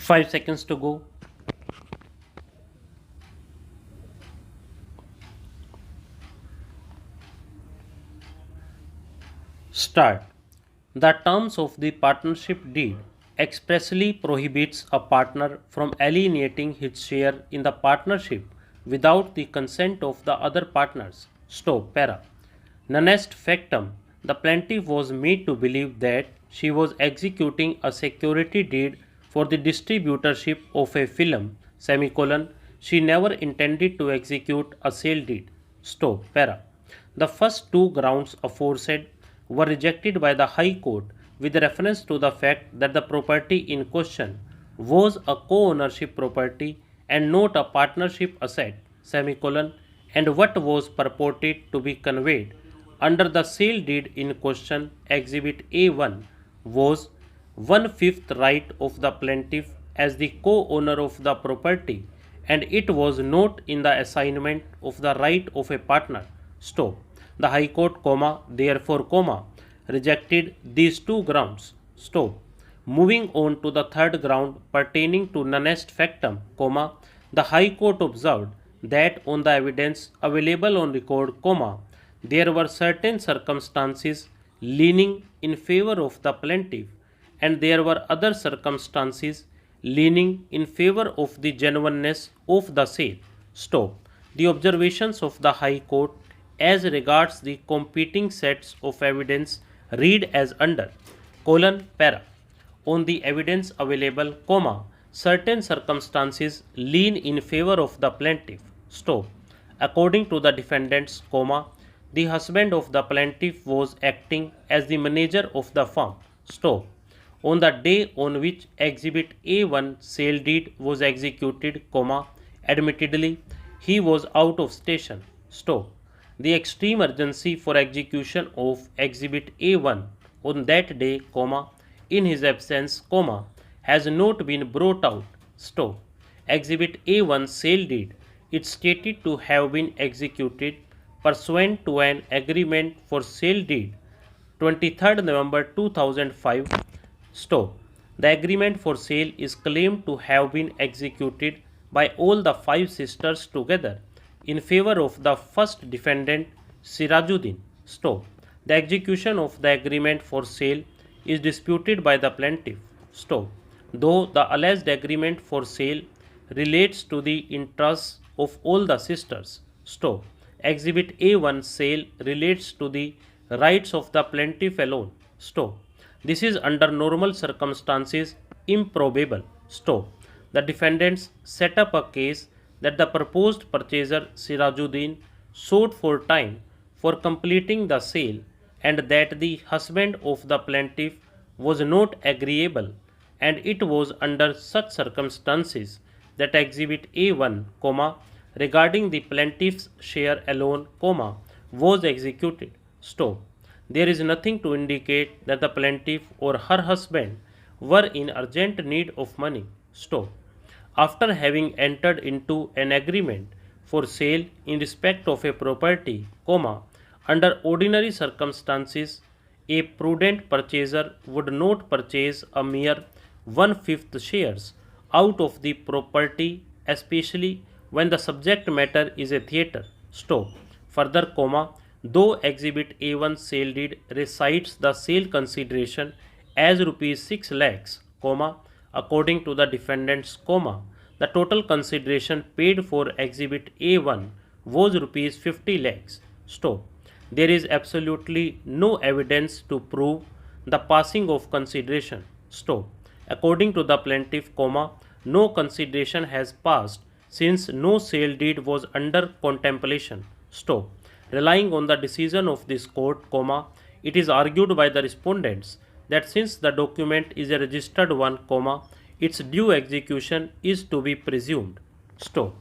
5 seconds to go. Start. The terms of the partnership deed expressly prohibits a partner from alienating his share in the partnership without the consent of the other partners. Stop. Para. Nonest factum. The plaintiff was made to believe that she was executing a security deed for the distributorship of a film. Semicolon. She never intended to execute a sale deed. Stop. Para. The first two grounds aforesaid were rejected by the High Court with reference to the fact that the property in question was a co-ownership property and not a partnership asset, semicolon, and what was purported to be conveyed under the sale deed in question, Exhibit A1, was 1/5 right of the plaintiff as the co-owner of the property, and it was not in the assignment of the right of a partner. Stop. The High Court, therefore, rejected these two grounds. Stop. Moving on to the third ground pertaining to nonest factum, the High Court observed that on the evidence available on record, there were certain circumstances leaning in favor of the plaintiff, and there were other circumstances leaning in favor of the genuineness of the sale. Stop. The observations of the High Court as regards the competing sets of evidence read as under: para. On the evidence available, certain circumstances lean in favor of the plaintiff. Stop. According to the defendants, the husband of the plaintiff was acting as the manager of the firm. Stop. On the day on which Exhibit A1 sale deed was executed, admittedly, he was out of station. Stop. The extreme urgency for execution of Exhibit A1 on that day, in his absence, has not been brought out. Stop. Exhibit A1 sale deed is stated to have been executed pursuant to an agreement for sale deed 23rd November 2005. Stop. The agreement for sale is claimed to have been executed by all the 5 sisters together in favor of the first defendant, Sirajudheen. Stop. The execution of the agreement for sale is disputed by the plaintiff. Stop. Though the alleged agreement for sale relates to the interests of all the sisters. Stop. Exhibit A1 sale relates to the rights of the plaintiff alone. Stop. This is under normal circumstances improbable. Stop. The defendants set up a case that the proposed purchaser Sirajudheen sought for time for completing the sale, and that the husband of the plaintiff was not agreeable, and it was under such circumstances that Exhibit A1, regarding the plaintiff's share alone, was executed. Stop. There is nothing to indicate that the plaintiff or her husband were in urgent need of money. Stop. After having entered into an agreement for sale in respect of a property, under ordinary circumstances, a prudent purchaser would not purchase a mere 1/5 shares out of the property, especially when the subject matter is a theatre. Stop. Further, though Exhibit A1 sale deed recites the sale consideration as rupees 6 lakhs, according to the defendants, the total consideration paid for Exhibit A1 was rupees 50 lakhs. Stop. There is absolutely no evidence to prove the passing of consideration. Stop. According to the plaintiff, no consideration has passed since no sale deed was under contemplation. Stop. Relying on the decision of this court, it is argued by the respondents that since the document is a registered one, its due execution is to be presumed. Stop.